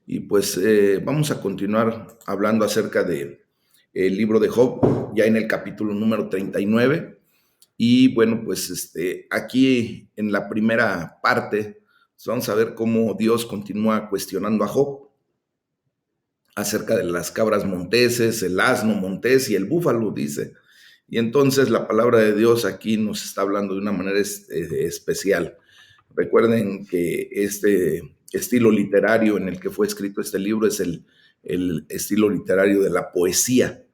Y pues vamos a continuar hablando acerca de el libro de Job, ya en el capítulo número 39. Y bueno, pues aquí en la primera parte vamos a ver cómo Dios continúa cuestionando a Job acerca de las cabras monteses, el asno montés y el búfalo, dice. Y entonces la palabra de Dios aquí nos está hablando de una manera especial. Recuerden que este estilo literario en el que fue escrito este libro es el estilo literario de la poesía.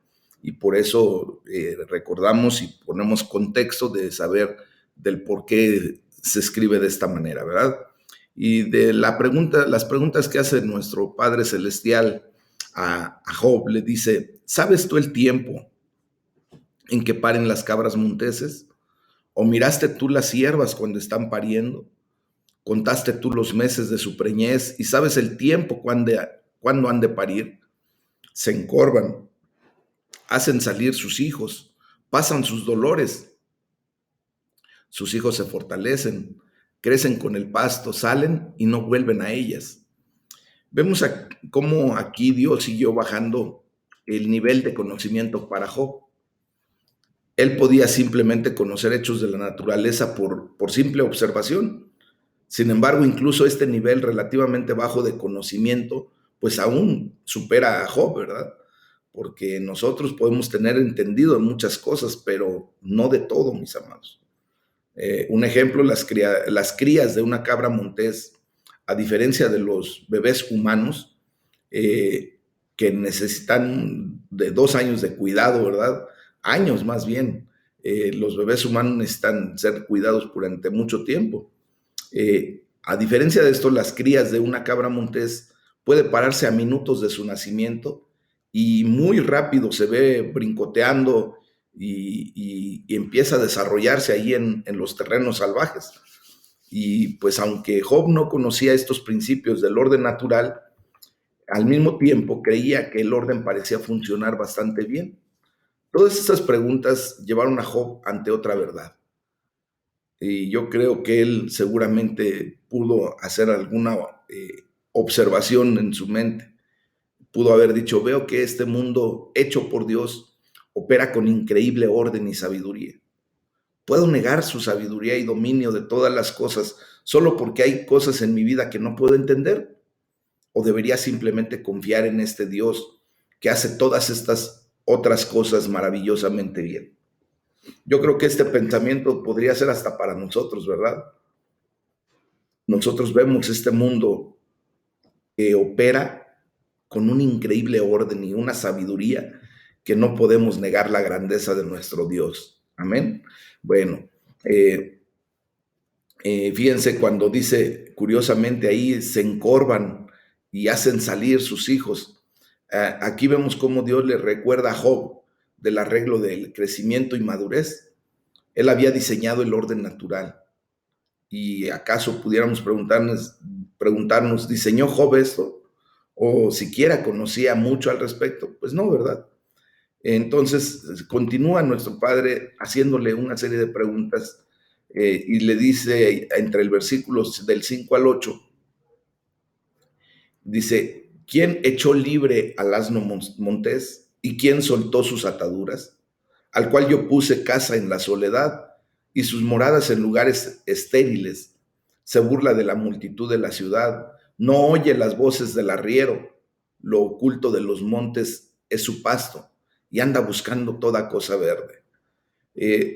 Y por eso recordamos y ponemos contexto de saber del por qué se escribe de esta manera, ¿verdad? Y de las preguntas que hace nuestro Padre Celestial a Job, le dice: ¿sabes tú el tiempo en que paren las cabras monteses? ¿O miraste tú las ciervas cuando están pariendo? ¿Contaste tú los meses de su preñez y sabes el tiempo cuando han de parir? Se encorvan, hacen salir sus hijos, pasan sus dolores, sus hijos se fortalecen, crecen con el pasto, salen y no vuelven a ellas. Vemos cómo aquí Dios siguió bajando el nivel de conocimiento para Job. Él podía simplemente conocer hechos de la naturaleza por simple observación. Sin embargo, incluso este nivel relativamente bajo de conocimiento, pues aún supera a Job, ¿verdad? Porque nosotros podemos tener entendido de muchas cosas, pero no de todo, mis amados. Un ejemplo, las crías de una cabra montés, a diferencia de los bebés humanos, que necesitan de 2 años de cuidado, ¿verdad? Años más bien. Los bebés humanos necesitan ser cuidados durante mucho tiempo. A diferencia de esto, las crías de una cabra montés puede pararse a minutos de su nacimiento y muy rápido se ve brincoteando y empieza a desarrollarse ahí en los terrenos salvajes. Y pues aunque Job no conocía estos principios del orden natural, al mismo tiempo creía que el orden parecía funcionar bastante bien. Todas estas preguntas llevaron a Job ante otra verdad. Y yo creo que él seguramente pudo hacer alguna observación en su mente. Pudo haber dicho: veo que este mundo hecho por Dios opera con increíble orden y sabiduría. ¿Puedo negar su sabiduría y dominio de todas las cosas solo porque hay cosas en mi vida que no puedo entender? ¿O debería simplemente confiar en este Dios que hace todas estas otras cosas maravillosamente bien? Yo creo que este pensamiento podría ser hasta para nosotros, ¿verdad? Nosotros vemos este mundo que opera con un increíble orden y una sabiduría que no podemos negar la grandeza de nuestro Dios. Amén. Bueno, fíjense cuando dice, curiosamente ahí, se encorvan y hacen salir sus hijos. Aquí vemos cómo Dios le recuerda a Job del arreglo del crecimiento y madurez. Él había diseñado el orden natural. ¿Y acaso pudiéramos preguntarnos, ¿diseñó Job esto? ¿O siquiera conocía mucho al respecto? Pues no, ¿verdad? Entonces continúa nuestro Padre haciéndole una serie de preguntas y le dice entre el versículo del 5 al 8, dice: ¿quién echó libre al asno montés y quién soltó sus ataduras? Al cual yo puse casa en la soledad y sus moradas en lugares estériles. Se burla de la multitud de la ciudad, no oye las voces del arriero. Lo oculto de los montes es su pasto y anda buscando toda cosa verde.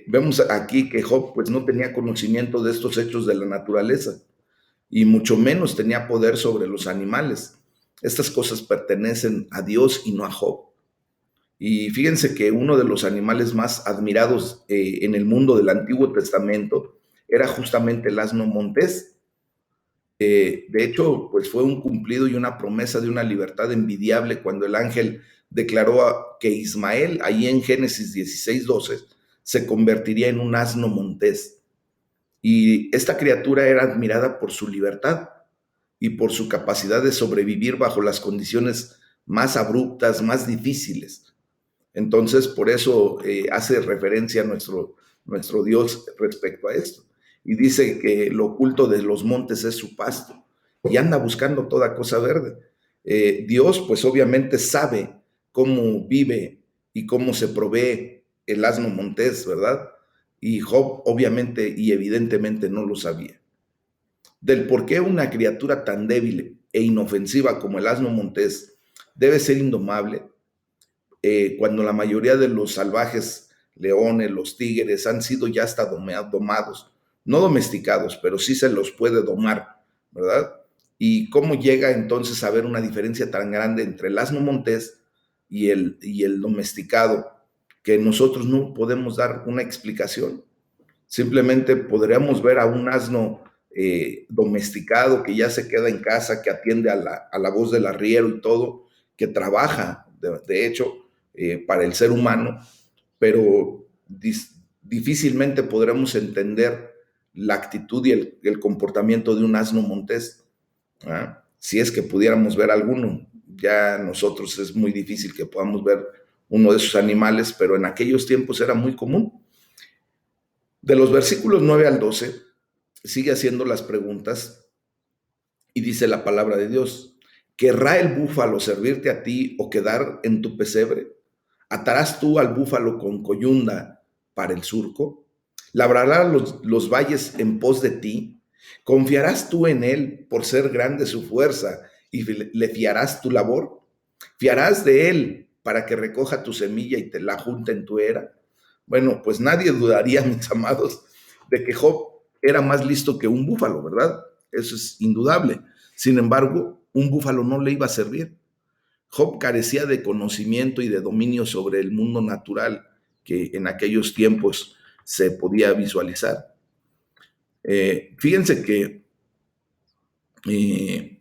Vemos aquí que Job pues no tenía conocimiento de estos hechos de la naturaleza y mucho menos tenía poder sobre los animales. Estas cosas pertenecen a Dios y no a Job. Y fíjense que uno de los animales más admirados en el mundo del Antiguo Testamento era justamente el asno montés. De hecho, pues fue un cumplido y una promesa de una libertad envidiable cuando el ángel declaró que Ismael, ahí en Génesis 16:12, se convertiría en un asno montés. Y esta criatura era admirada por su libertad y por su capacidad de sobrevivir bajo las condiciones más abruptas, más difíciles. Entonces, por eso hace referencia a nuestro Dios respecto a esto. Y dice que lo oculto de los montes es su pasto y anda buscando toda cosa verde. Dios pues obviamente sabe cómo vive y cómo se provee el asno montés, ¿verdad? Y Job obviamente y evidentemente no lo sabía. Del por qué una criatura tan débil e inofensiva como el asno montés debe ser indomable, cuando la mayoría de los salvajes, leones, los tigres, han sido ya hasta domados, no domesticados, pero sí se los puede domar, ¿verdad? Y cómo llega entonces a haber una diferencia tan grande entre el asno montés y el domesticado, que nosotros no podemos dar una explicación. Simplemente podríamos ver a un asno domesticado que ya se queda en casa, que atiende a la voz del arriero y todo, que trabaja, de hecho, para el ser humano, pero difícilmente podremos entender la actitud y el comportamiento de un asno montés. ¿Ah? Si es que pudiéramos ver alguno, ya nosotros es muy difícil que podamos ver uno de esos animales, pero en aquellos tiempos era muy común. De los versículos 9 al 12, sigue haciendo las preguntas y dice la palabra de Dios: ¿querrá el búfalo servirte a ti o quedar en tu pesebre? ¿Atarás tú al búfalo con coyunda para el surco? ¿Labrará los valles en pos de ti? ¿Confiarás tú en él por ser grande su fuerza y le fiarás tu labor? ¿Fiarás de él para que recoja tu semilla y te la junte en tu era? Bueno, pues nadie dudaría, mis amados, de que Job era más listo que un búfalo, ¿verdad? Eso es indudable. Sin embargo, un búfalo no le iba a servir. Job carecía de conocimiento y de dominio sobre el mundo natural que en aquellos tiempos se podía visualizar. Fíjense que eh,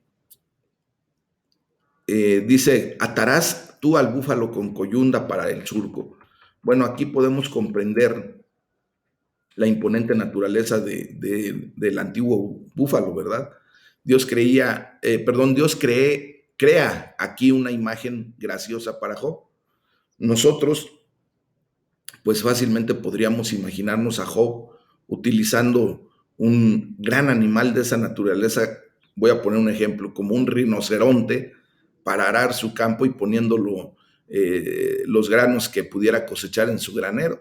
dice: atarás tú al búfalo con coyunda para el surco. Bueno, aquí podemos comprender la imponente naturaleza del antiguo búfalo, ¿verdad? Dios crea aquí una imagen graciosa para Job. Nosotros, pues fácilmente podríamos imaginarnos a Job utilizando un gran animal de esa naturaleza. Voy a poner un ejemplo, como un rinoceronte, para arar su campo y poniéndolo los granos que pudiera cosechar en su granero.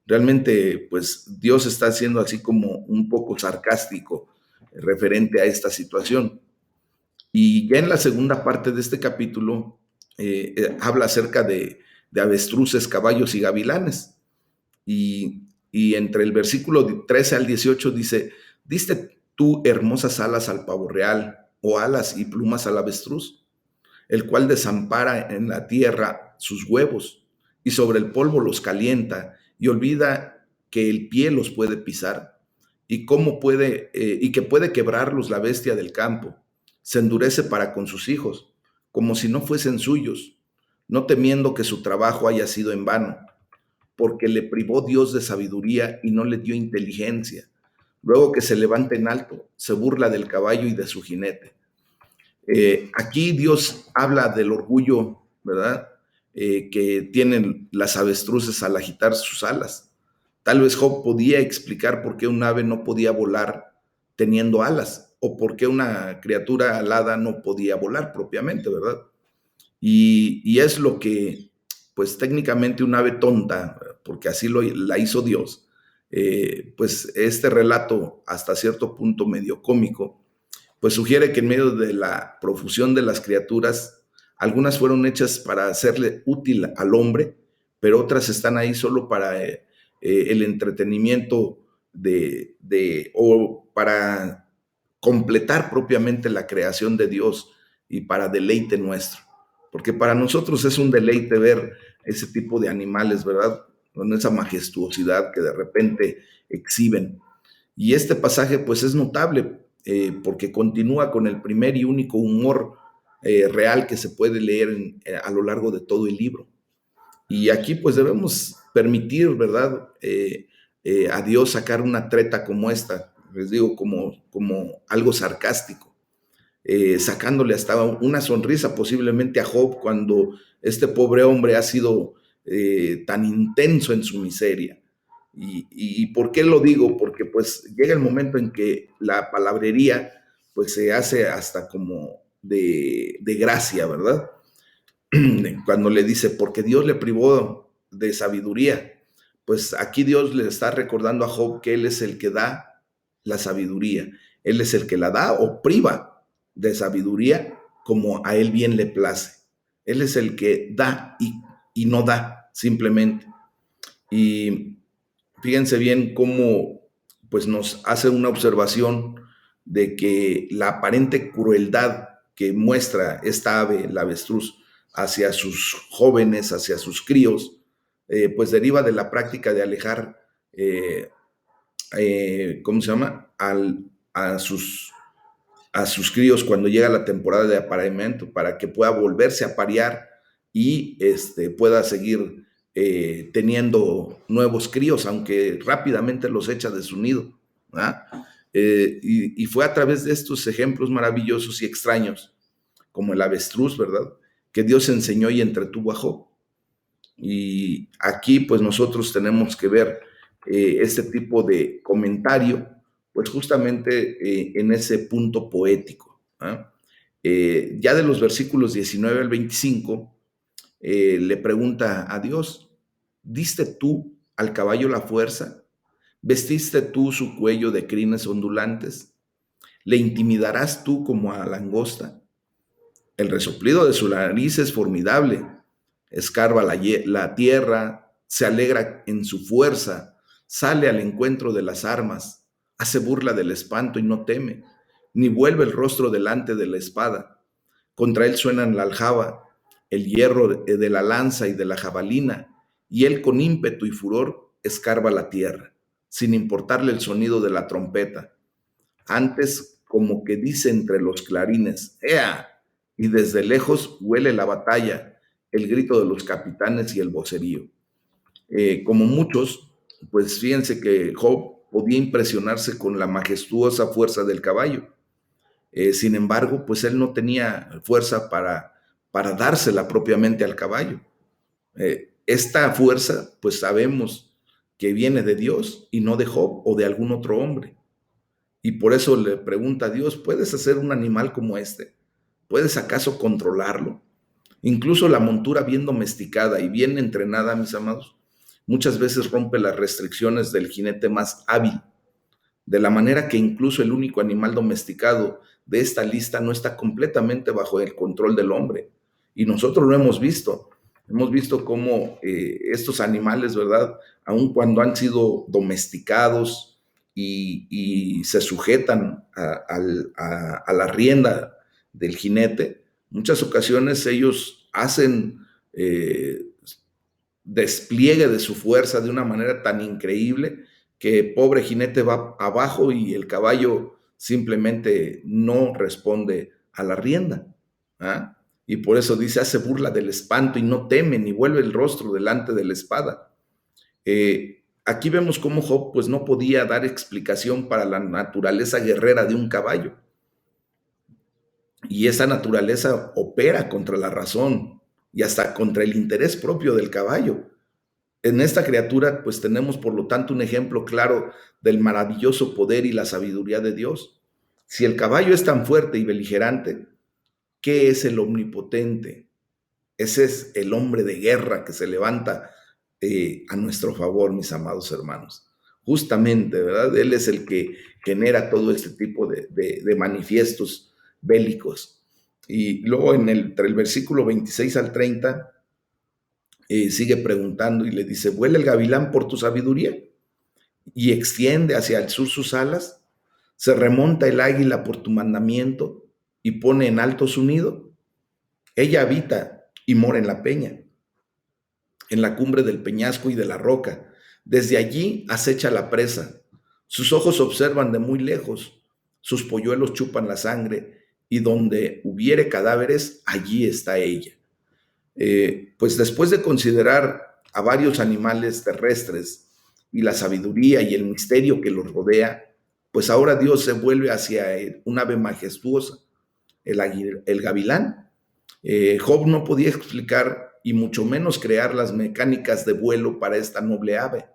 Realmente, pues Dios está siendo así como un poco sarcástico referente a esta situación. Y ya en la segunda parte de este capítulo habla acerca de avestruces, caballos y gavilanes. Y entre el versículo 13 al 18 dice: ¿diste tú hermosas alas al pavo real o alas y plumas al avestruz, el cual desampara en la tierra sus huevos y sobre el polvo los calienta y olvida que el pie los puede pisar y y que puede quebrarlos la bestia del campo? Se endurece para con sus hijos, como si no fuesen suyos, no temiendo que su trabajo haya sido en vano, porque le privó Dios de sabiduría y no le dio inteligencia. Luego que se levanta en alto, se burla del caballo y de su jinete. Aquí Dios habla del orgullo, ¿verdad? Que tienen las avestruces al agitar sus alas. Tal vez Job podía explicar por qué un ave no podía volar teniendo alas, o por qué una criatura alada no podía volar propiamente, ¿verdad? Y es lo que, pues técnicamente un ave tonta, porque así la hizo Dios, pues este relato hasta cierto punto medio cómico, pues sugiere que en medio de la profusión de las criaturas, algunas fueron hechas para hacerle útil al hombre, pero otras están ahí solo para el entretenimiento o para completar propiamente la creación de Dios y para deleite nuestro. Porque para nosotros es un deleite ver ese tipo de animales, ¿verdad? Con esa majestuosidad que de repente exhiben. Y este pasaje pues es notable porque continúa con el primer y único humor real que se puede leer a lo largo de todo el libro. Y aquí pues debemos permitir, ¿verdad? A Dios sacar una treta como esta, les digo, como algo sarcástico, sacándole hasta una sonrisa posiblemente a Job cuando este pobre hombre ha sido tan intenso en su miseria. Y ¿por qué lo digo? Porque pues llega el momento en que la palabrería pues se hace hasta como de gracia, ¿verdad? Cuando le dice, porque Dios le privó de sabiduría, pues aquí Dios le está recordando a Job que Él es el que da la sabiduría. Él es el que la da o priva de sabiduría como a Él bien le place. Él es el que da y no da, simplemente. Y fíjense bien cómo pues nos hace una observación de que la aparente crueldad que muestra esta ave, la avestruz, hacia sus jóvenes, hacia sus críos, pues deriva de la práctica de alejar, ¿cómo se llama? A sus críos cuando llega la temporada de apareamiento, para que pueda volverse a parear y pueda seguir teniendo nuevos críos, aunque rápidamente los echa de su nido. Y fue a través de estos ejemplos maravillosos y extraños, como el avestruz, ¿verdad?, que Dios enseñó y entretuvo a Job. Y aquí pues nosotros tenemos que ver este tipo de comentario, pues justamente en ese punto poético. Ya de los versículos 19 al 25, le pregunta a Dios, ¿diste tú al caballo la fuerza? ¿Vestiste tú su cuello de crines ondulantes? ¿Le intimidarás tú como a la langosta? El resoplido de su nariz es formidable, escarba la tierra, se alegra en su fuerza, sale al encuentro de las armas, hace burla del espanto y no teme, ni vuelve el rostro delante de la espada. Contra él suenan la aljaba, el hierro de la lanza y de la jabalina, y él con ímpetu y furor escarba la tierra, sin importarle el sonido de la trompeta. Antes como que dice entre los clarines, ¡ea! Y desde lejos huele la batalla, el grito de los capitanes y el vocerío. Como muchos, pues fíjense que Job podía impresionarse con la majestuosa fuerza del caballo. Sin embargo, pues él no tenía fuerza para dársela propiamente al caballo. Esta fuerza, pues sabemos que viene de Dios y no de Job o de algún otro hombre. Y por eso le pregunta a Dios, ¿puedes hacer un animal como este? ¿Puedes acaso controlarlo? Incluso la montura bien domesticada y bien entrenada, mis amados, muchas veces rompe las restricciones del jinete más hábil, de la manera que incluso el único animal domesticado de esta lista no está completamente bajo el control del hombre. Y nosotros lo hemos visto cómo estos animales, ¿verdad?, aun cuando han sido domesticados y se sujetan a la rienda del jinete, muchas ocasiones ellos hacen despliegue de su fuerza de una manera tan increíble que pobre jinete va abajo y el caballo simplemente no responde a la rienda. Y por eso dice, hace burla del espanto y no teme ni vuelve el rostro delante de la espada. Aquí vemos cómo Job pues no podía dar explicación para la naturaleza guerrera de un caballo. Y esa naturaleza opera contra la razón y hasta contra el interés propio del caballo. En esta criatura, pues tenemos por lo tanto un ejemplo claro del maravilloso poder y la sabiduría de Dios. Si el caballo es tan fuerte y beligerante, ¿qué es el omnipotente? Ese es el hombre de guerra que se levanta a nuestro favor, mis amados hermanos. Justamente, ¿verdad? Él es el que genera todo este tipo de manifiestos bélicos. Y luego entre el versículo 26 al 30, sigue preguntando y le dice, ¿vuela el gavilán por tu sabiduría? Y extiende hacia el sur sus alas, se remonta el águila por tu mandamiento y pone en alto su nido. Ella habita y mora en la peña, en la cumbre del peñasco y de la roca. Desde allí acecha la presa. Sus ojos observan de muy lejos. Sus polluelos chupan la sangre y donde hubiere cadáveres, allí está ella. Pues después de considerar a varios animales terrestres y la sabiduría y el misterio que los rodea, pues ahora Dios se vuelve hacia un ave majestuosa, el gavilán. Job no podía explicar y mucho menos crear las mecánicas de vuelo para esta noble ave.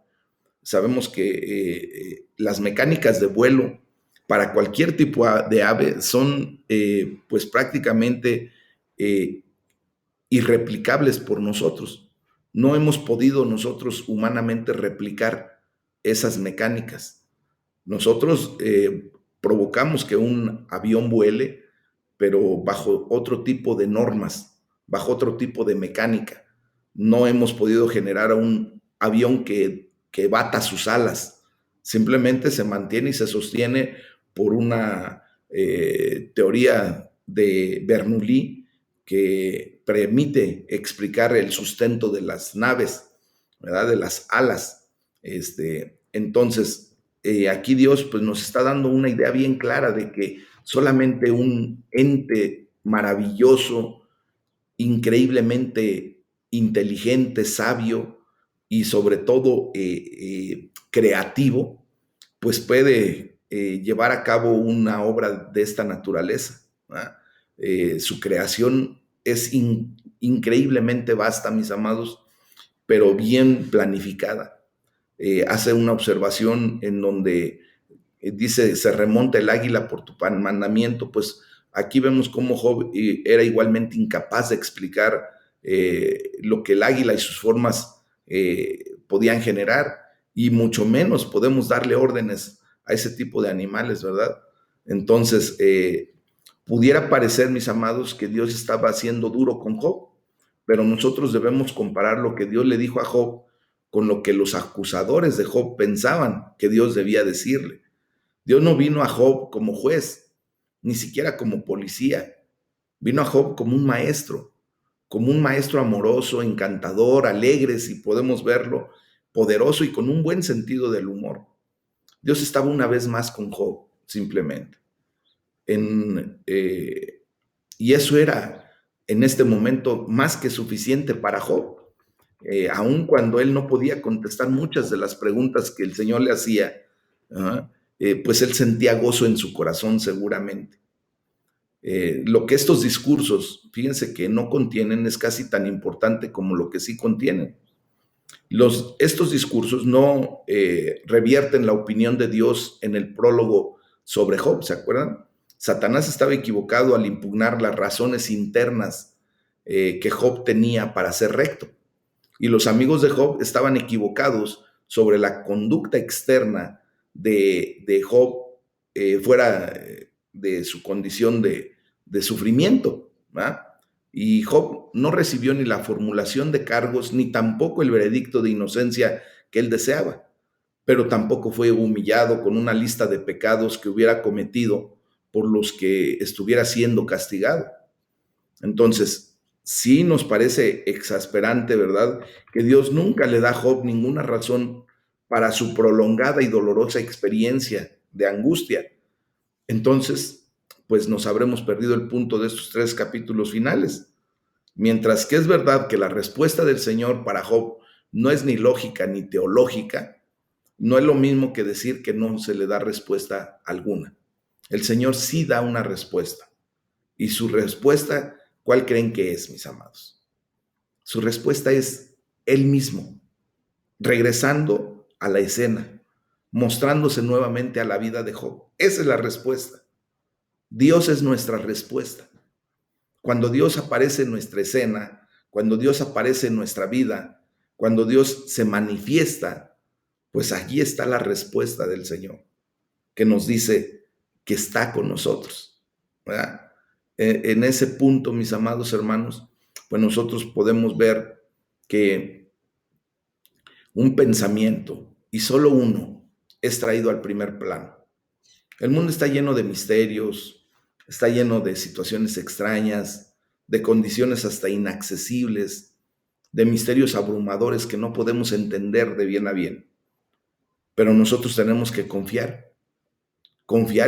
Sabemos que las mecánicas de vuelo para cualquier tipo de ave son pues prácticamente irreplicables por nosotros. No hemos podido nosotros humanamente replicar esas mecánicas. Nosotros provocamos que un avión vuele, pero bajo otro tipo de normas, bajo otro tipo de mecánica. No hemos podido generar un avión que bata sus alas. Simplemente se mantiene y se sostiene por una teoría de Bernoulli que permite explicar el sustento de las naves, ¿verdad? De las alas. Entonces, aquí Dios pues, nos está dando una idea bien clara de que solamente un ente maravilloso, increíblemente inteligente, sabio y sobre todo creativo, pues puede llevar a cabo una obra de esta naturaleza. Su creación es increíblemente vasta, mis amados, pero bien planificada. Hace una observación en donde dice, se remonta el águila por tu mandamiento, pues aquí vemos cómo Job era igualmente incapaz de explicar lo que el águila y sus formas podían generar, y mucho menos podemos darle órdenes a ese tipo de animales, ¿verdad? Entonces, pudiera parecer, mis amados, que Dios estaba siendo duro con Job, pero nosotros debemos comparar lo que Dios le dijo a Job con lo que los acusadores de Job pensaban que Dios debía decirle. Dios no vino a Job como juez, ni siquiera como policía. Vino a Job como un maestro amoroso, encantador, alegre, si podemos verlo, poderoso y con un buen sentido del humor. Dios estaba una vez más con Job, simplemente. Y eso era en este momento más que suficiente para Job. Aun cuando él no podía contestar muchas de las preguntas que el Señor le hacía, pues él sentía gozo en su corazón seguramente. Lo que estos discursos, fíjense que no contienen, es casi tan importante como lo que sí contienen. Estos discursos no revierten la opinión de Dios en el prólogo sobre Job, ¿se acuerdan? Satanás estaba equivocado al impugnar las razones internas que Job tenía para ser recto. Y los amigos de Job estaban equivocados sobre la conducta externa de Job fuera de su condición de sufrimiento. ¿verdad? Y Job no recibió ni la formulación de cargos, ni tampoco el veredicto de inocencia que él deseaba, pero tampoco fue humillado con una lista de pecados que hubiera cometido por los que estuviera siendo castigado. Entonces, sí nos parece exasperante, ¿verdad? Que Dios nunca le da a Job ninguna razón para su prolongada y dolorosa experiencia de angustia. Entonces, pues nos habremos perdido el punto de estos 3 capítulos finales. Mientras que es verdad que la respuesta del Señor para Job no es ni lógica ni teológica, no es lo mismo que decir que no se le da respuesta alguna. El Señor sí da una respuesta. Y su respuesta, ¿cuál creen que es, mis amados? Su respuesta es Él mismo, regresando a la escena, mostrándose nuevamente a la vida de Job. Esa es la respuesta. Dios es nuestra respuesta. Cuando Dios aparece en nuestra escena, cuando Dios aparece en nuestra vida, cuando Dios se manifiesta, pues allí está la respuesta del Señor, que nos dice que está con nosotros, ¿verdad? En ese punto, mis amados hermanos, pues nosotros podemos ver que un pensamiento, y solo uno, es traído al primer plano. El mundo está lleno de misterios, está lleno de situaciones extrañas, de condiciones hasta inaccesibles, de misterios abrumadores que no podemos entender de bien a bien. Pero nosotros tenemos que confiar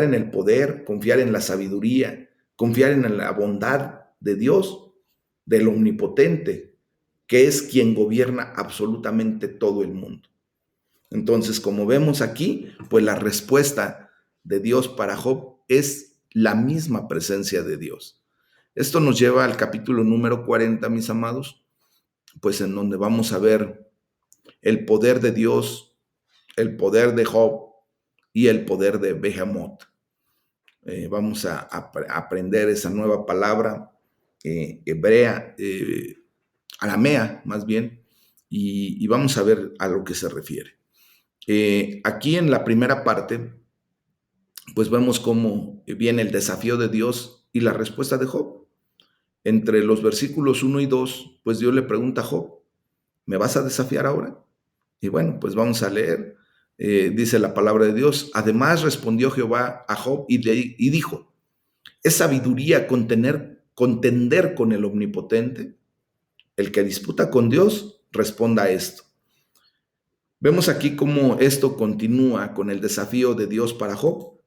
en el poder, confiar en la sabiduría, confiar en la bondad de Dios, del Omnipotente, que es quien gobierna absolutamente todo el mundo. Entonces, como vemos aquí, pues la respuesta de Dios para Job es la misma presencia de Dios. Esto nos lleva al capítulo número 40, mis amados, pues en donde vamos a ver el poder de Dios, el poder de Job y el poder de Behemoth. Vamos a aprender esa nueva palabra hebrea, aramea más bien, y vamos a ver a lo que se refiere. Aquí en la primera parte, pues vemos cómo viene el desafío de Dios y la respuesta de Job. Entre los versículos 1 y 2, pues Dios le pregunta a Job, ¿me vas a desafiar ahora? Y bueno, pues vamos a leer. Dice la palabra de Dios. Además respondió Jehová a Job y dijo, ¿es sabiduría contender con el Omnipotente? El que disputa con Dios, responda a esto. Vemos aquí cómo esto continúa con el desafío de Dios para Job,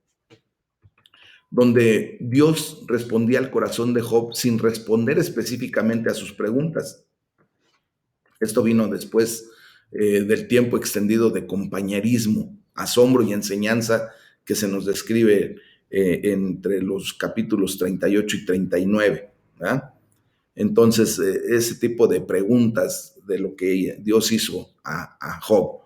donde Dios respondía al corazón de Job sin responder específicamente a sus preguntas. Esto vino después del tiempo extendido de compañerismo, asombro y enseñanza que se nos describe entre los capítulos 38 y 39. ¿verdad? Entonces, ese tipo de preguntas de lo que Dios hizo a Job.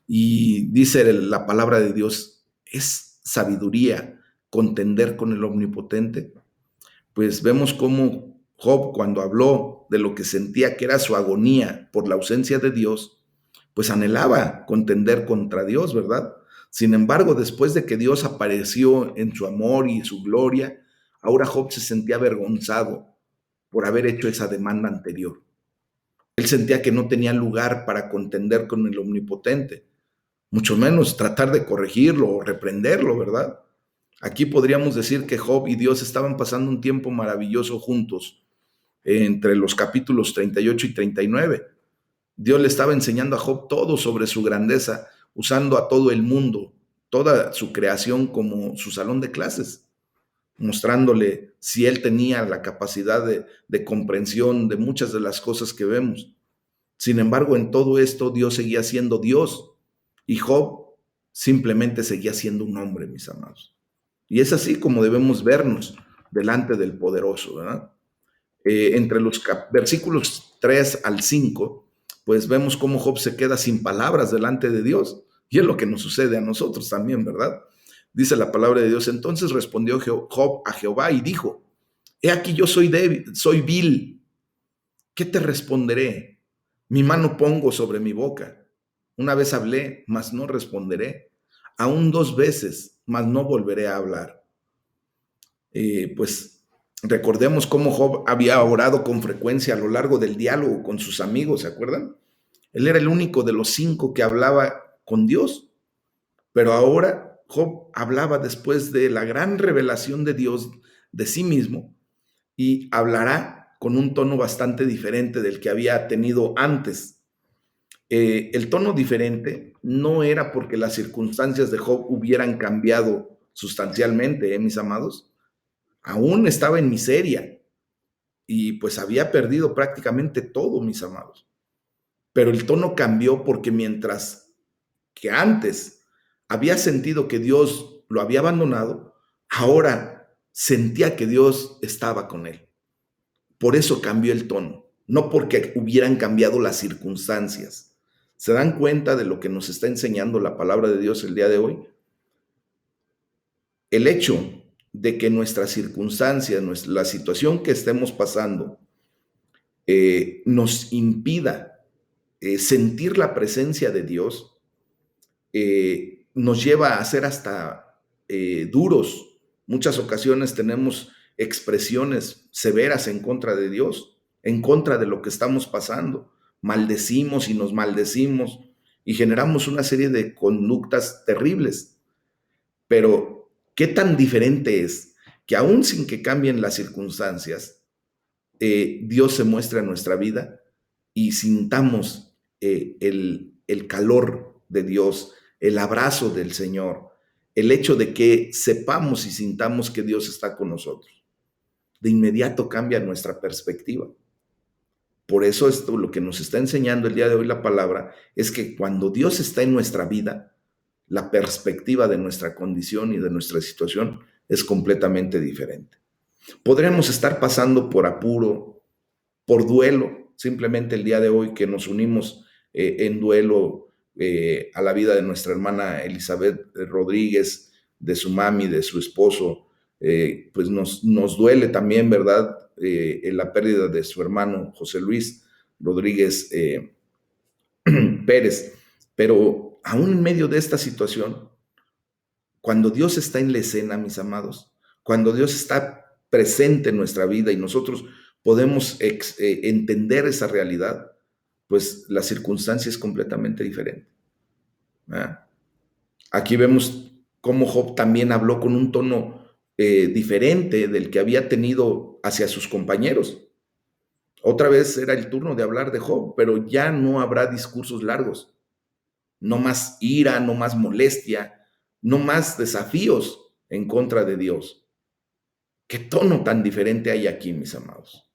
Y dice la palabra de Dios, ¿es sabiduría contender con el Omnipotente? Pues vemos cómo Job, cuando habló de lo que sentía que era su agonía por la ausencia de Dios, pues anhelaba contender contra Dios, ¿verdad? Sin embargo, después de que Dios apareció en su amor y su gloria, ahora Job se sentía avergonzado por haber hecho esa demanda anterior. Él sentía que no tenía lugar para contender con el Omnipotente, mucho menos tratar de corregirlo o reprenderlo, ¿verdad? Aquí podríamos decir que Job y Dios estaban pasando un tiempo maravilloso juntos entre los capítulos 38 y 39. Dios le estaba enseñando a Job todo sobre su grandeza, usando a todo el mundo, toda su creación como su salón de clases, mostrándole si él tenía la capacidad de comprensión de muchas de las cosas que vemos. Sin embargo, en todo esto Dios seguía siendo Dios y Job simplemente seguía siendo un hombre, mis amados. Y es así como debemos vernos delante del poderoso, ¿verdad? Entre los versículos 3 al 5, pues vemos cómo Job se queda sin palabras delante de Dios. Y es lo que nos sucede a nosotros también, ¿verdad? Dice la palabra de Dios, entonces respondió Job a Jehová y dijo, he aquí yo soy débil, soy vil, ¿qué te responderé? Mi mano pongo sobre mi boca. Una vez hablé, mas no responderé. Aún 2 veces, mas no volveré a hablar. Pues recordemos cómo Job había orado con frecuencia a lo largo del diálogo con sus amigos, ¿se acuerdan? Él era el único de los 5 que hablaba con Dios, pero ahora Job hablaba después de la gran revelación de Dios de sí mismo y hablará con un tono bastante diferente del que había tenido antes. El tono diferente no era porque las circunstancias de Job hubieran cambiado sustancialmente, mis amados. Aún estaba en miseria y pues había perdido prácticamente todo, mis amados. Pero el tono cambió porque mientras que antes había sentido que Dios lo había abandonado, ahora sentía que Dios estaba con él. Por eso cambió el tono, no porque hubieran cambiado las circunstancias. ¿Se dan cuenta de lo que nos está enseñando la palabra de Dios el día de hoy? El hecho de que nuestra circunstancia, la situación que estemos pasando, nos impida sentir la presencia de Dios, nos lleva a ser hasta duros. Muchas ocasiones tenemos expresiones severas en contra de Dios, en contra de lo que estamos pasando. Maldecimos y nos maldecimos y generamos una serie de conductas terribles. Pero, ¿qué tan diferente es que aún sin que cambien las circunstancias, Dios se muestra en nuestra vida y sintamos el calor de Dios, el abrazo del Señor, el hecho de que sepamos y sintamos que Dios está con nosotros? De inmediato cambia nuestra perspectiva. Por eso esto, lo que nos está enseñando el día de hoy la palabra, es que cuando Dios está en nuestra vida, la perspectiva de nuestra condición y de nuestra situación es completamente diferente. Podríamos estar pasando por apuro, por duelo, simplemente el día de hoy que nos unimos en duelo a la vida de nuestra hermana Elizabeth Rodríguez, de su mami, de su esposo, pues nos duele también, ¿verdad? En la pérdida de su hermano José Luis Rodríguez Pérez. Pero aún en medio de esta situación, cuando Dios está en la escena, mis amados, cuando Dios está presente en nuestra vida y nosotros podemos entender esa realidad, pues la circunstancia es completamente diferente. ¿Verdad? Aquí vemos cómo Job también habló con un tono diferente del que había tenido hacia sus compañeros. Otra vez era el turno de hablar de Job, pero ya no habrá discursos largos, no más ira, no más molestia, no más desafíos en contra de Dios. ¿Qué tono tan diferente hay aquí, mis amados?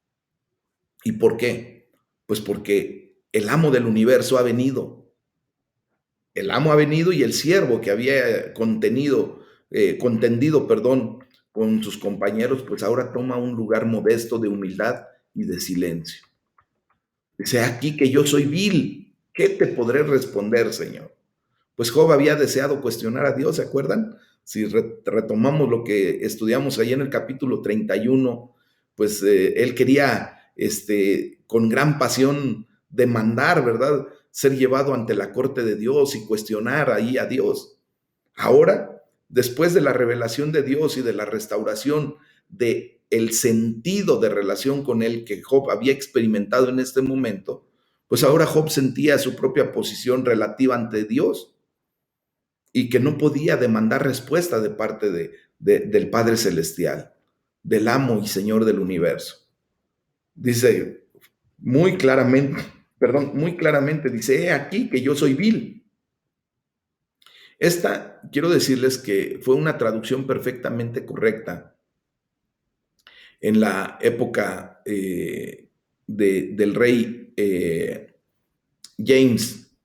¿Y por qué? Pues porque el amo del universo ha venido. El amo ha venido y el siervo que había contendido, perdón, con sus compañeros, pues ahora toma un lugar modesto de humildad y de silencio. Dice, aquí que yo soy vil, ¿qué te podré responder, Señor? Pues Job había deseado cuestionar a Dios, ¿se acuerdan? Si retomamos lo que estudiamos ahí en el capítulo 31, pues él quería, con gran pasión, demandar, ¿verdad? Ser llevado ante la corte de Dios y cuestionar ahí a Dios. Ahora, después de la revelación de Dios y de la restauración de el sentido de relación con él que Job había experimentado en este momento, pues ahora Job sentía su propia posición relativa ante Dios y que no podía demandar respuesta de parte del Padre Celestial, del amo y Señor del universo. Dice muy claramente, muy claramente, dice, he aquí que yo soy vil. Esta, quiero decirles que fue una traducción perfectamente correcta en la época del rey James,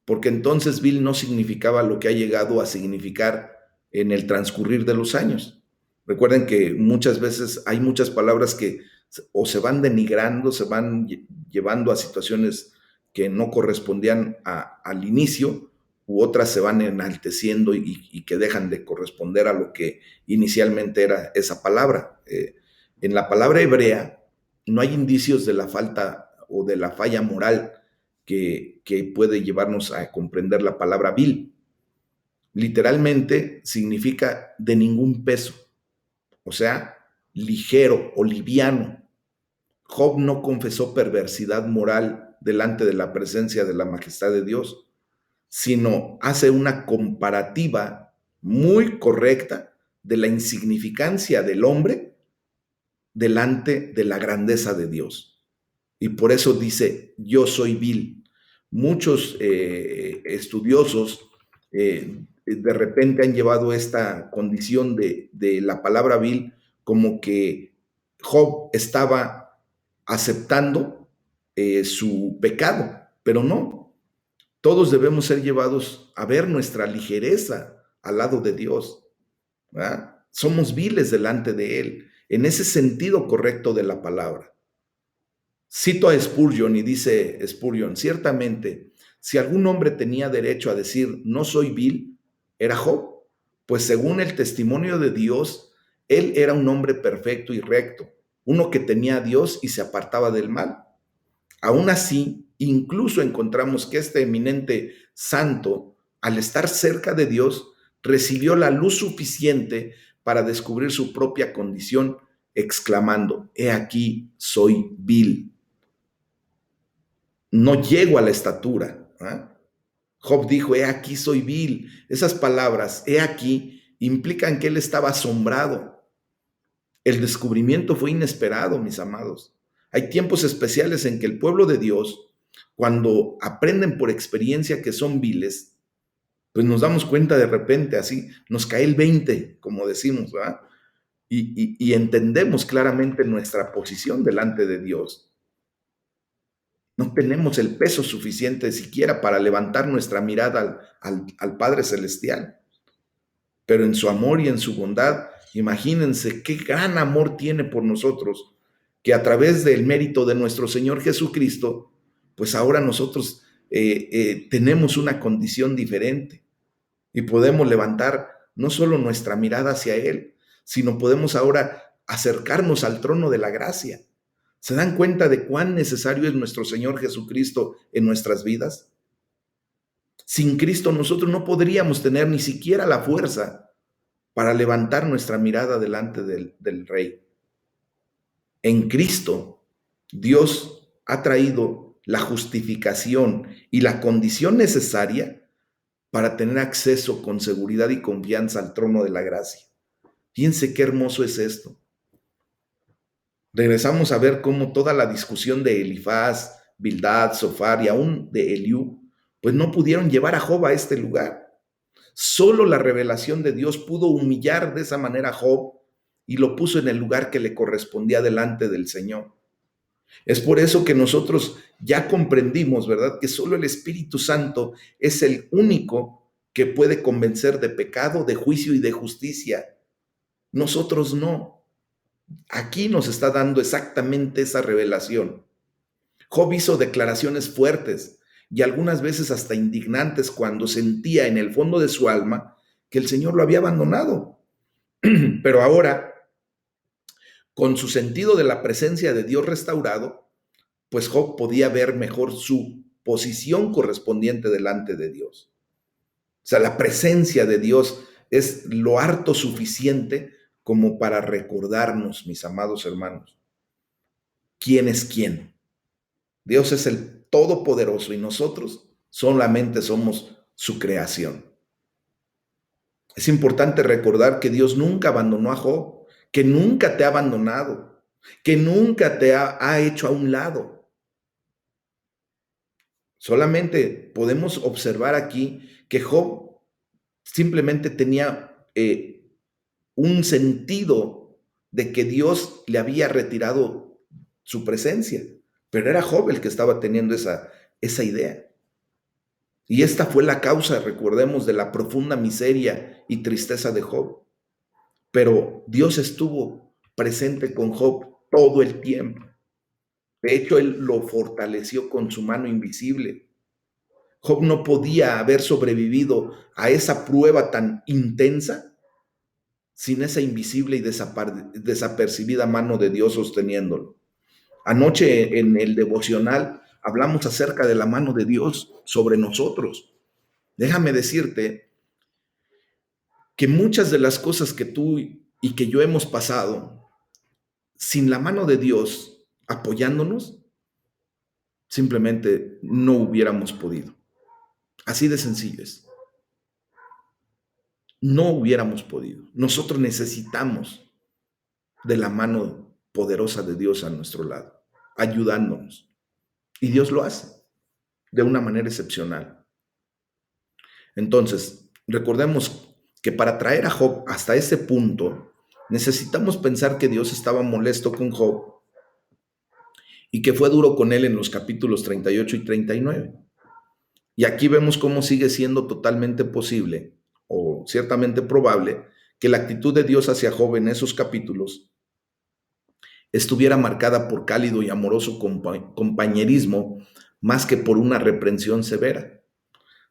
porque entonces vil no significaba lo que ha llegado a significar en el transcurrir de los años. Recuerden que muchas veces hay muchas palabras que o se van denigrando, se van llevando a situaciones que no correspondían al inicio, u otras se van enalteciendo y que dejan de corresponder a lo que inicialmente era esa palabra. En la palabra hebrea no hay indicios de la falta o de la falla moral que puede llevarnos a comprender la palabra vil. Literalmente significa de ningún peso, o sea, ligero o liviano. Job no confesó perversidad moral delante de la presencia de la majestad de Dios, sino hace una comparativa muy correcta de la insignificancia del hombre delante de la grandeza de Dios. Y por eso dice, yo soy vil. Muchos estudiosos de repente han llevado esta condición de la palabra vil como que Job estaba aceptando su pecado, pero no. Todos debemos ser llevados a ver nuestra ligereza al lado de Dios, ¿verdad? Somos viles delante de Él, en ese sentido correcto de la palabra. Cito a Spurgeon y dice Spurgeon, ciertamente, si algún hombre tenía derecho a decir no soy vil, era Job, pues según el testimonio de Dios, él era un hombre perfecto y recto, uno que tenía a Dios y se apartaba del mal. Aún así, incluso encontramos que este eminente santo, al estar cerca de Dios, recibió la luz suficiente para descubrir su propia condición, exclamando, he aquí, soy vil. No llego a la estatura. ¿Eh? Job dijo, he aquí soy vil. Esas palabras, he aquí, implican que él estaba asombrado. El descubrimiento fue inesperado, mis amados. Hay tiempos especiales en que el pueblo de Dios, cuando aprenden por experiencia que son viles, pues nos damos cuenta de repente, así, nos cae el 20, como decimos, ¿verdad? Y entendemos claramente nuestra posición delante de Dios. No tenemos el peso suficiente siquiera para levantar nuestra mirada al Padre Celestial. Pero en su amor y en su bondad, imagínense qué gran amor tiene por nosotros, que a través del mérito de nuestro Señor Jesucristo, pues ahora nosotros tenemos una condición diferente y podemos levantar no solo nuestra mirada hacia Él, sino podemos ahora acercarnos al trono de la gracia. ¿Se dan cuenta de cuán necesario es nuestro Señor Jesucristo en nuestras vidas? Sin Cristo nosotros no podríamos tener ni siquiera la fuerza para levantar nuestra mirada delante del Rey. En Cristo, Dios ha traído la justificación y la condición necesaria para tener acceso con seguridad y confianza al trono de la gracia. Fíjense qué hermoso es esto. Regresamos a ver cómo toda la discusión de Elifaz, Bildad, Zofar y aún de Eliú, pues no pudieron llevar a Job a este lugar. Solo la revelación de Dios pudo humillar de esa manera a Job y lo puso en el lugar que le correspondía delante del Señor. Es por eso que nosotros ya comprendimos, ¿verdad?, que solo el Espíritu Santo es el único que puede convencer de pecado, de juicio y de justicia. Nosotros no. Aquí nos está dando exactamente esa revelación. Job hizo declaraciones fuertes y algunas veces hasta indignantes cuando sentía en el fondo de su alma que el Señor lo había abandonado. Pero ahora, con su sentido de la presencia de Dios restaurado, pues Job podía ver mejor su posición correspondiente delante de Dios. O sea, la presencia de Dios es lo harto suficiente como para recordarnos, mis amados hermanos, quién es quién. Dios es el Todopoderoso y nosotros solamente somos su creación. Es importante recordar que Dios nunca abandonó a Job, que nunca te ha abandonado, que nunca te ha hecho a un lado. Solamente podemos observar aquí que Job simplemente tenía un sentido de que Dios le había retirado su presencia, pero era Job el que estaba teniendo esa idea. Y esta fue la causa, recordemos, de la profunda miseria y tristeza de Job. Pero Dios estuvo presente con Job todo el tiempo. De hecho, él lo fortaleció con su mano invisible. Job no podía haber sobrevivido a esa prueba tan intensa sin esa invisible y desapercibida mano de Dios sosteniéndolo. Anoche en el devocional hablamos acerca de la mano de Dios sobre nosotros. Déjame decirte que muchas de las cosas que tú y que yo hemos pasado, sin la mano de Dios apoyándonos, simplemente no hubiéramos podido. Así de sencillo es. No hubiéramos podido. Nosotros necesitamos de la mano poderosa de Dios a nuestro lado, ayudándonos. Y Dios lo hace de una manera excepcional. Entonces, recordemos que para traer a Job hasta ese punto, necesitamos pensar que Dios estaba molesto con Job y que fue duro con él en los capítulos 38 y 39. Y aquí vemos cómo sigue siendo totalmente posible o ciertamente probable que la actitud de Dios hacia Job en esos capítulos estuviera marcada por cálido y amoroso compañerismo más que por una reprensión severa.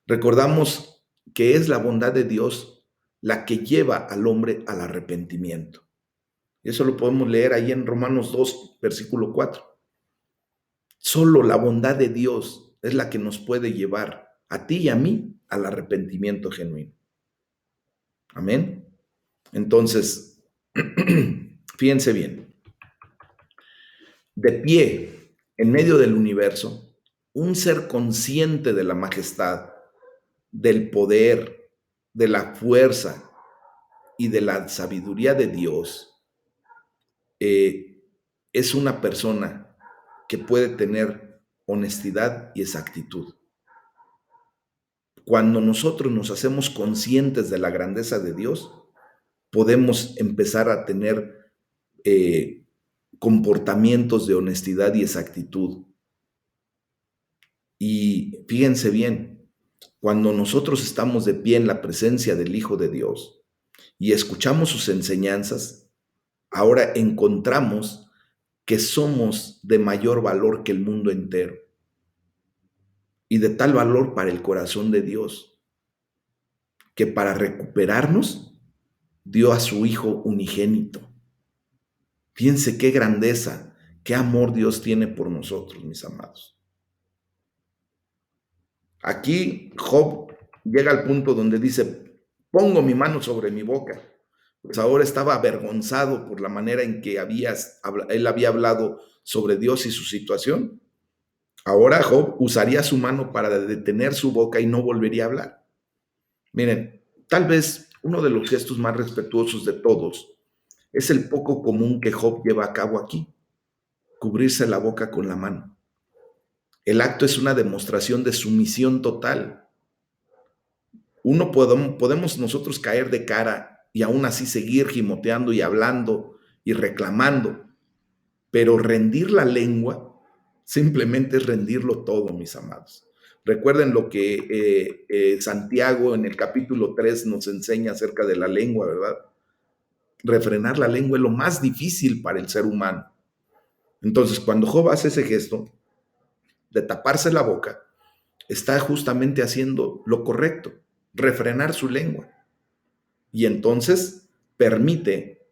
Recordamos que es la bondad de Dios la que lleva al hombre al arrepentimiento. Eso lo podemos leer ahí en Romanos 2, versículo 4. Solo la bondad de Dios es la que nos puede llevar a ti y a mí al arrepentimiento genuino. Amén. Entonces, fíjense bien. De pie en medio del universo, un ser consciente de la majestad, del poder, de la fuerza y de la sabiduría de Dios, es una persona que puede tener honestidad y exactitud. Cuando nosotros nos hacemos conscientes de la grandeza de Dios, podemos empezar a tener comportamientos de honestidad y exactitud. Y fíjense bien, cuando nosotros estamos de pie en la presencia del Hijo de Dios y escuchamos sus enseñanzas, ahora encontramos que somos de mayor valor que el mundo entero y de tal valor para el corazón de Dios que para recuperarnos dio a su Hijo unigénito. Piense qué grandeza, qué amor Dios tiene por nosotros, mis amados. Aquí Job llega al punto donde dice, pongo mi mano sobre mi boca. Pues ahora estaba avergonzado por la manera en que él había hablado sobre Dios y su situación. Ahora Job usaría su mano para detener su boca y no volvería a hablar. Miren, tal vez uno de los gestos más respetuosos de todos es el poco común que Job lleva a cabo aquí, cubrirse la boca con la mano. El acto es una demostración de sumisión total. Podemos nosotros caer de cara y aún así seguir gimoteando y hablando y reclamando, pero rendir la lengua simplemente es rendirlo todo, mis amados. Recuerden lo que Santiago en el capítulo 3 nos enseña acerca de la lengua, ¿verdad? Refrenar la lengua es lo más difícil para el ser humano. Entonces, cuando Job hace ese gesto de taparse la boca, está justamente haciendo lo correcto, refrenar su lengua. Y entonces permite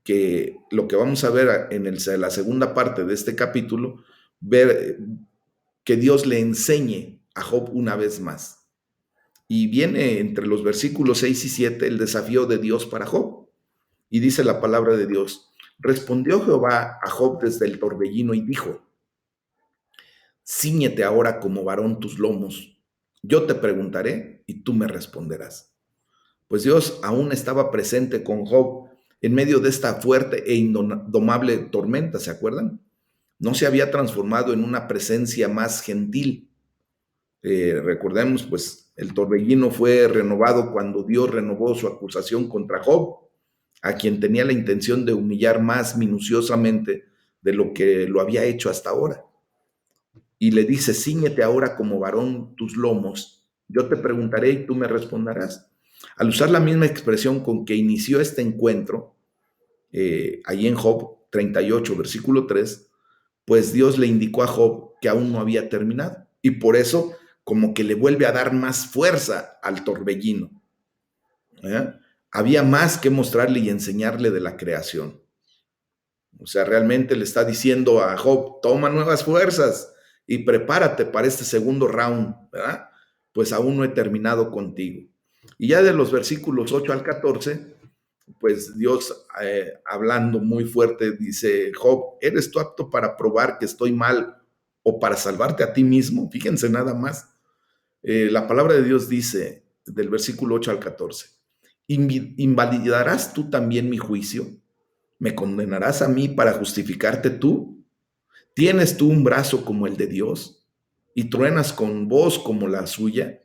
que lo que vamos a ver en la segunda parte de este capítulo, ver que Dios le enseñe a Job una vez más. Y viene entre los versículos 6 y 7 el desafío de Dios para Job. Y dice la palabra de Dios, respondió Jehová a Job desde el torbellino y dijo, cíñete ahora como varón tus lomos, yo te preguntaré y tú me responderás. Pues Dios aún estaba presente con Job en medio de esta fuerte e indomable tormenta, ¿se acuerdan? No se había transformado en una presencia más gentil. Recordemos, pues el torbellino fue renovado cuando Dios renovó su acusación contra Job, a quien tenía la intención de humillar más minuciosamente de lo que lo había hecho hasta ahora. Y le dice, cíñete ahora como varón tus lomos, yo te preguntaré y tú me responderás. Al usar la misma expresión con que inició este encuentro, ahí en Job 38, versículo 3, pues Dios le indicó a Job que aún no había terminado. Y por eso como que le vuelve a dar más fuerza al torbellino. Había más que mostrarle y enseñarle de la creación. O sea, realmente le está diciendo a Job, toma nuevas fuerzas y prepárate para este segundo round, ¿verdad? Pues aún no he terminado contigo. Y ya de los versículos 8 al 14, pues Dios hablando muy fuerte dice, Job, ¿eres tú apto para probar que estoy mal o para salvarte a ti mismo? Fíjense nada más. La palabra de Dios dice, del versículo 8 al 14, ¿invalidarás tú también mi juicio? ¿Me condenarás a mí para justificarte tú? ¿Tienes tú un brazo como el de Dios y truenas con voz como la suya?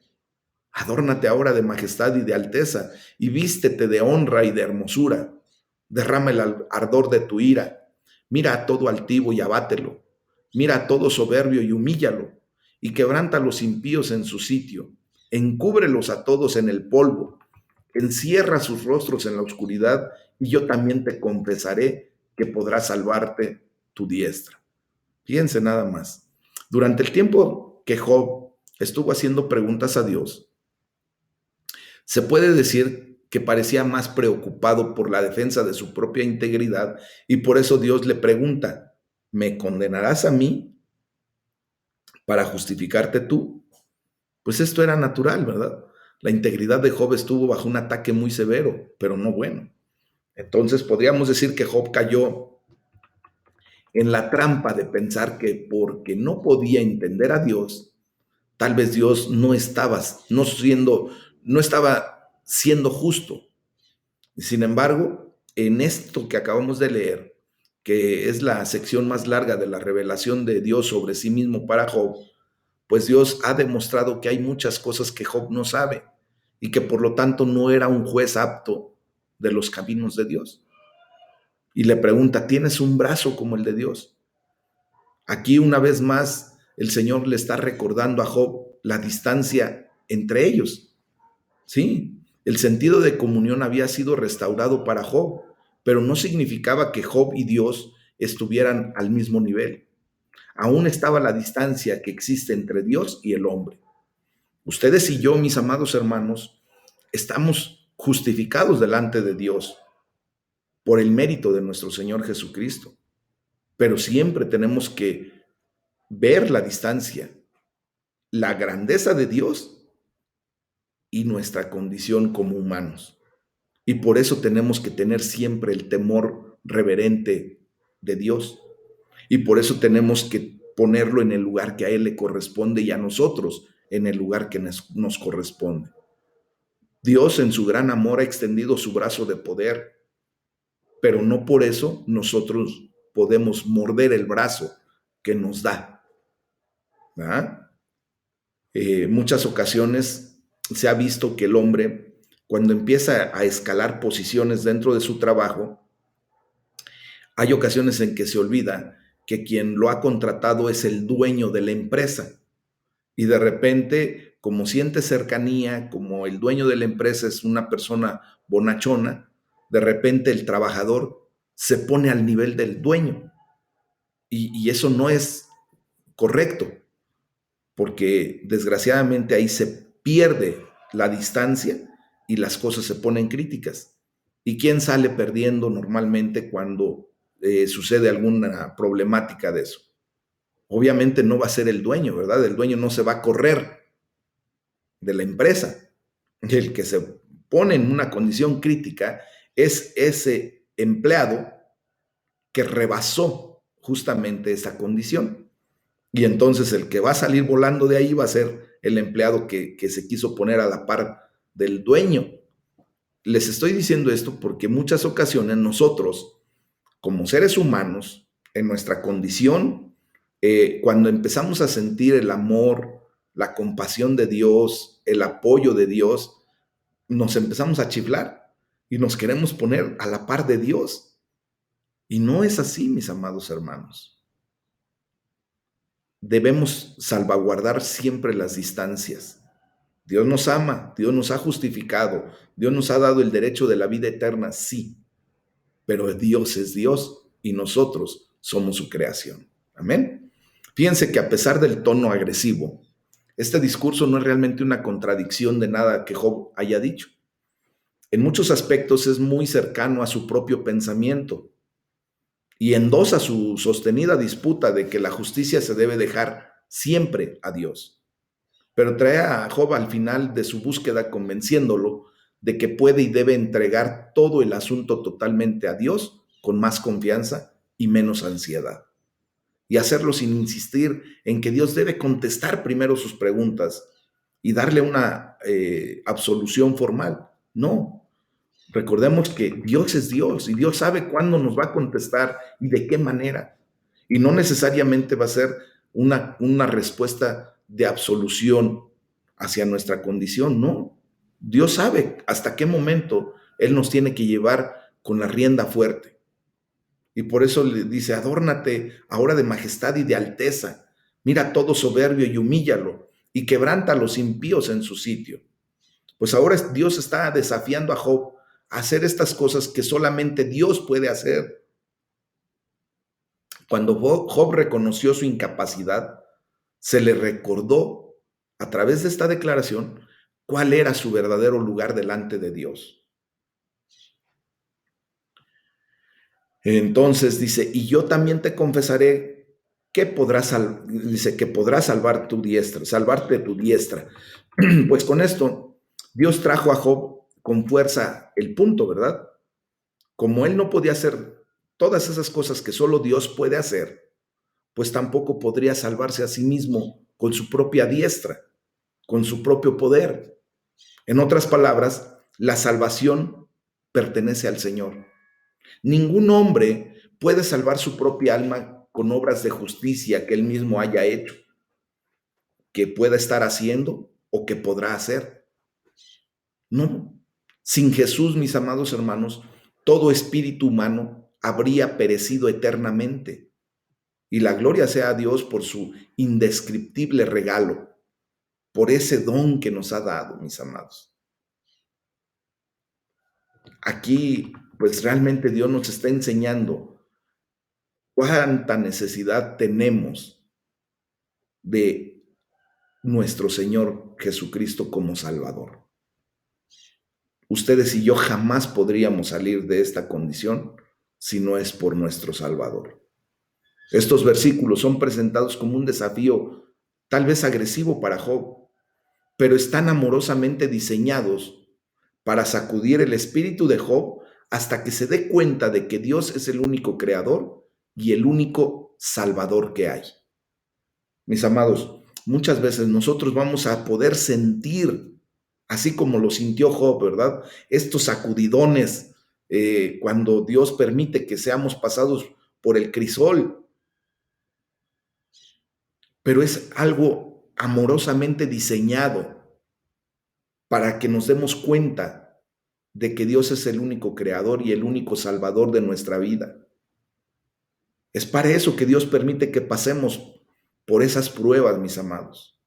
Adórnate ahora de majestad y de alteza y vístete de honra y de hermosura. Derrama el ardor de tu ira. Mira a todo altivo y abátelo. Mira a todo soberbio y humíllalo. Y quebranta a los impíos en su sitio. Encúbrelos a todos en el polvo. Encierra sus rostros en la oscuridad y yo también te confesaré que podrá salvarte tu diestra. Fíjense nada más. Durante el tiempo que Job estuvo haciendo preguntas a Dios, se puede decir que parecía más preocupado por la defensa de su propia integridad y por eso Dios le pregunta, ¿me condenarás a mí para justificarte tú? Pues esto era natural, ¿verdad? La integridad de Job estuvo bajo un ataque muy severo, pero no bueno. Entonces podríamos decir que Job cayó en la trampa de pensar que porque no podía entender a Dios, tal vez Dios no estaba siendo justo. Sin embargo, en esto que acabamos de leer, que es la sección más larga de la revelación de Dios sobre sí mismo para Job, pues Dios ha demostrado que hay muchas cosas que Job no sabe y que por lo tanto no era un juez apto de los caminos de Dios. Y le pregunta, ¿tienes un brazo como el de Dios? Aquí una vez más el Señor le está recordando a Job la distancia entre ellos. Sí, el sentido de comunión había sido restaurado para Job, pero no significaba que Job y Dios estuvieran al mismo nivel. Aún estaba la distancia que existe entre Dios y el hombre. Ustedes y yo, mis amados hermanos, estamos justificados delante de Dios por el mérito de nuestro Señor Jesucristo. Pero siempre tenemos que ver la distancia, la grandeza de Dios y nuestra condición como humanos. Y por eso tenemos que tener siempre el temor reverente de Dios. Y por eso tenemos que ponerlo en el lugar que a Él le corresponde y a nosotros en el lugar que nos corresponde. Dios en su gran amor ha extendido su brazo de poder, pero no por eso nosotros podemos morder el brazo que nos da. ¿Verdad? Muchas ocasiones se ha visto que el hombre, cuando empieza a escalar posiciones dentro de su trabajo, hay ocasiones en que se olvida que quien lo ha contratado es el dueño de la empresa. Y de repente, como siente cercanía, como el dueño de la empresa es una persona bonachona, de repente el trabajador se pone al nivel del dueño. Y eso no es correcto, porque desgraciadamente ahí se pierde la distancia y las cosas se ponen críticas. ¿Y quién sale perdiendo normalmente cuando sucede alguna problemática de eso? Obviamente no va a ser el dueño, ¿verdad? El dueño no se va a correr de la empresa. El que se pone en una condición crítica es ese empleado que rebasó justamente esa condición. Y entonces el que va a salir volando de ahí va a ser el empleado que se quiso poner a la par del dueño. Les estoy diciendo esto porque en muchas ocasiones nosotros, como seres humanos, en nuestra condición, cuando empezamos a sentir el amor, la compasión de Dios, el apoyo de Dios, nos empezamos a chiflar y nos queremos poner a la par de Dios. Y no es así, mis amados hermanos. Debemos salvaguardar siempre las distancias. Dios nos ama, Dios nos ha justificado, Dios nos ha dado el derecho de la vida eterna, sí, pero Dios es Dios y nosotros somos su creación. Amén. Fíjense que a pesar del tono agresivo, este discurso no es realmente una contradicción de nada que Job haya dicho. En muchos aspectos es muy cercano a su propio pensamiento y endosa su sostenida disputa de que la justicia se debe dejar siempre a Dios. Pero trae a Job al final de su búsqueda convenciéndolo de que puede y debe entregar todo el asunto totalmente a Dios con más confianza y menos ansiedad. Y hacerlo sin insistir en que Dios debe contestar primero sus preguntas y darle una absolución formal. No, recordemos que Dios es Dios y Dios sabe cuándo nos va a contestar y de qué manera. Y no necesariamente va a ser una respuesta de absolución hacia nuestra condición, no. Dios sabe hasta qué momento Él nos tiene que llevar con la rienda fuerte. Y por eso le dice, adórnate ahora de majestad y de alteza. Mira todo soberbio y humíllalo y quebranta a los impíos en su sitio. Pues ahora Dios está desafiando a Job a hacer estas cosas que solamente Dios puede hacer. Cuando Job reconoció su incapacidad, se le recordó a través de esta declaración cuál era su verdadero lugar delante de Dios. Entonces dice, y yo también te confesaré que dice que podrás salvar tu diestra, salvarte tu diestra. Pues con esto, Dios trajo a Job con fuerza el punto, ¿verdad? Como él no podía hacer todas esas cosas que solo Dios puede hacer, pues tampoco podría salvarse a sí mismo con su propia diestra, con su propio poder. En otras palabras, la salvación pertenece al Señor. Ningún hombre puede salvar su propia alma con obras de justicia que él mismo haya hecho, que pueda estar haciendo o que podrá hacer. No. Sin Jesús, mis amados hermanos, todo espíritu humano habría perecido eternamente. Y la gloria sea a Dios por su indescriptible regalo, por ese don que nos ha dado, mis amados. Aquí, pues realmente Dios nos está enseñando cuánta necesidad tenemos de nuestro Señor Jesucristo como Salvador. ustedes y yo jamás podríamos salir de esta condición si no es por nuestro Salvador. Estos versículos son presentados como un desafío tal vez agresivo para Job, pero están amorosamente diseñados para sacudir el espíritu de Job hasta que se dé cuenta de que Dios es el único creador y el único salvador que hay. Mis amados, muchas veces nosotros vamos a poder sentir, así como lo sintió Job, ¿verdad? Estos sacudidones cuando Dios permite que seamos pasados por el crisol, pero es algo amorosamente diseñado para que nos demos cuenta de que Dios es el único creador y el único salvador de nuestra vida. Es para eso que Dios permite que pasemos por esas pruebas, mis amados.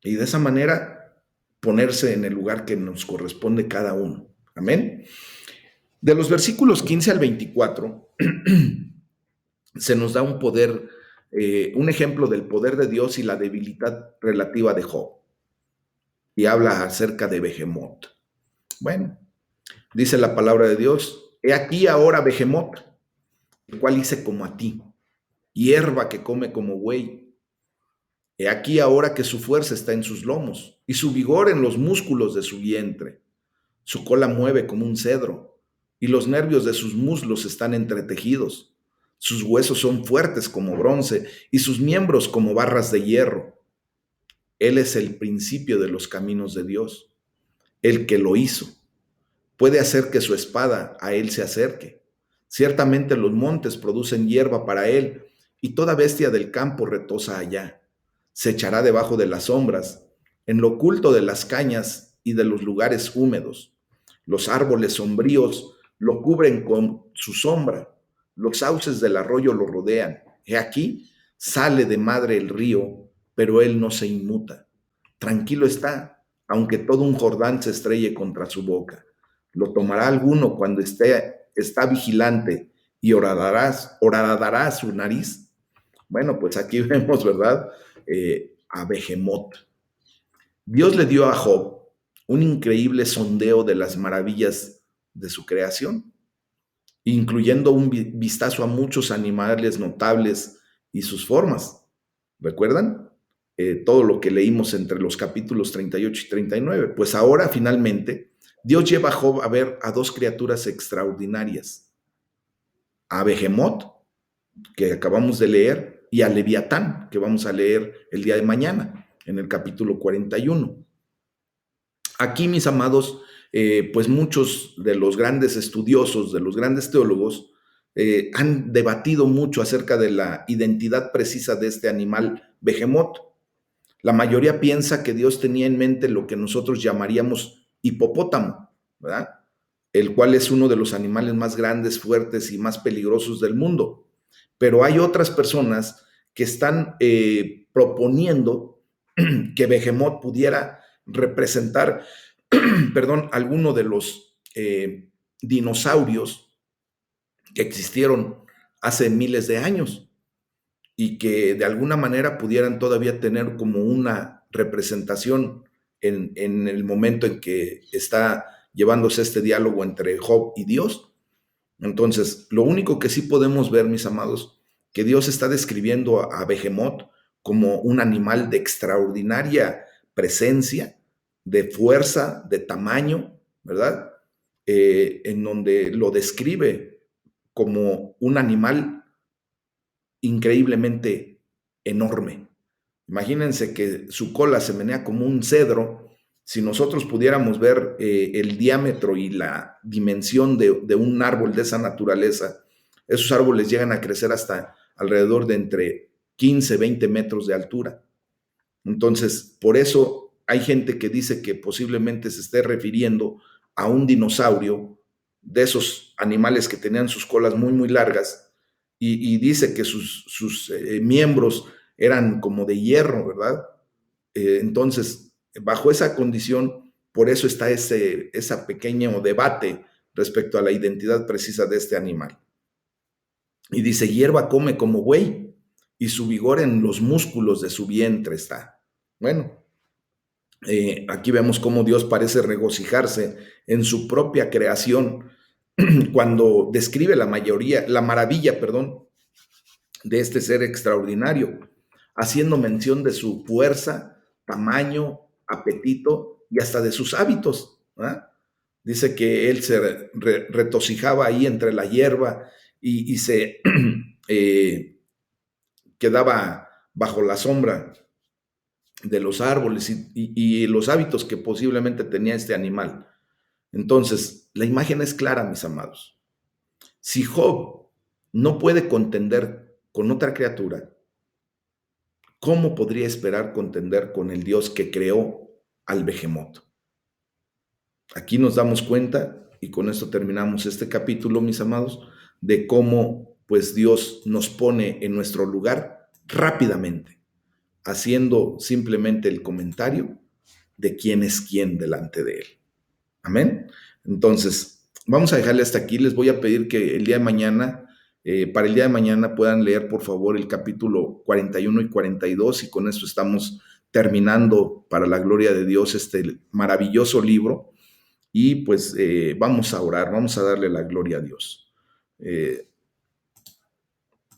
Y de esa manera ponerse en el lugar que nos corresponde cada uno. Amén. De los versículos 15 al 24 se nos da un poder, un ejemplo del poder de Dios y la debilidad relativa de Job. Y habla acerca de Behemoth. Bueno, dice la palabra de Dios: he aquí ahora Behemoth, el cual hice como a ti, hierba que come como buey. He aquí ahora que su fuerza está en sus lomos y su vigor en los músculos de su vientre. Su cola mueve como un cedro y los nervios de sus muslos están entretejidos. Sus huesos son fuertes como bronce y sus miembros como barras de hierro. Él es el principio de los caminos de Dios, el que lo hizo. Puede hacer que su espada a él se acerque. Ciertamente los montes producen hierba para él y toda bestia del campo retosa allá. Se echará debajo de las sombras, en lo oculto de las cañas y de los lugares húmedos. Los árboles sombríos lo cubren con su sombra. Los sauces del arroyo lo rodean. He aquí, sale de madre el río, pero él no se inmuta. Tranquilo está, aunque todo un Jordán se estrelle contra su boca. Lo tomará alguno cuando está vigilante y horadará su nariz. Bueno, pues aquí vemos, ¿verdad? A Behemoth. Dios le dio a Job un increíble sondeo de las maravillas de su creación, incluyendo un vistazo a muchos animales notables y sus formas. ¿Recuerdan? Todo lo que leímos entre los capítulos 38 y 39. Pues ahora, finalmente, Dios lleva a Job a ver a dos criaturas extraordinarias: a Behemoth, que acabamos de leer, y a Leviatán, que vamos a leer el día de mañana, en el capítulo 41. Aquí, mis amados, pues muchos de los grandes estudiosos, de los grandes teólogos, han debatido mucho acerca de la identidad precisa de este animal Behemoth. La mayoría piensa que Dios tenía en mente lo que nosotros llamaríamos hipopótamo, ¿verdad? El cual es uno de los animales más grandes, fuertes y más peligrosos del mundo. Pero hay otras personas que están proponiendo que Behemoth pudiera representar, perdón, alguno de los dinosaurios que existieron hace miles de años y que de alguna manera pudieran todavía tener como una representación en el momento en que está llevándose este diálogo entre Job y Dios. Entonces, lo único que sí podemos ver, mis amados, que Dios está describiendo a Behemoth como un animal de extraordinaria presencia, de fuerza, de tamaño, ¿verdad? En donde lo describe como un animal increíblemente enorme. Imagínense que su cola se menea como un cedro. Si nosotros pudiéramos ver el diámetro y la dimensión de un árbol de esa naturaleza, esos árboles llegan a crecer hasta alrededor de entre 15, 20 metros de altura. Entonces, por eso hay gente que dice que posiblemente se esté refiriendo a un dinosaurio de esos animales que tenían sus colas muy, muy largas y dice que sus miembros eran como de hierro, ¿verdad? Entonces, bajo esa condición, por eso está ese pequeño debate respecto a la identidad precisa de este animal. Y dice: hierba come como buey y su vigor en los músculos de su vientre está. Bueno, Aquí vemos cómo Dios parece regocijarse en su propia creación cuando describe la maravilla, perdón, de este ser extraordinario, haciendo mención de su fuerza, tamaño, apetito y hasta de sus hábitos. ¿Verdad? Dice que él se retojaba ahí entre la hierba y se quedaba bajo la sombra de los árboles y los hábitos que posiblemente tenía este animal. Entonces, la imagen es clara, mis amados. Si Job no puede contender con otra criatura, ¿cómo podría esperar contender con el Dios que creó al behemoth? Aquí nos damos cuenta, y con esto terminamos este capítulo, mis amados, de cómo pues Dios nos pone en nuestro lugar rápidamente, haciendo simplemente el comentario de quién es quién delante de él. Amén. Entonces, vamos a dejarle hasta aquí. Les voy a pedir que el día de mañana, para el día de mañana, puedan leer, por favor, el capítulo 41 y 42, y con esto estamos terminando, para la gloria de Dios, este maravilloso libro. Y pues vamos a orar, vamos a darle la gloria a Dios.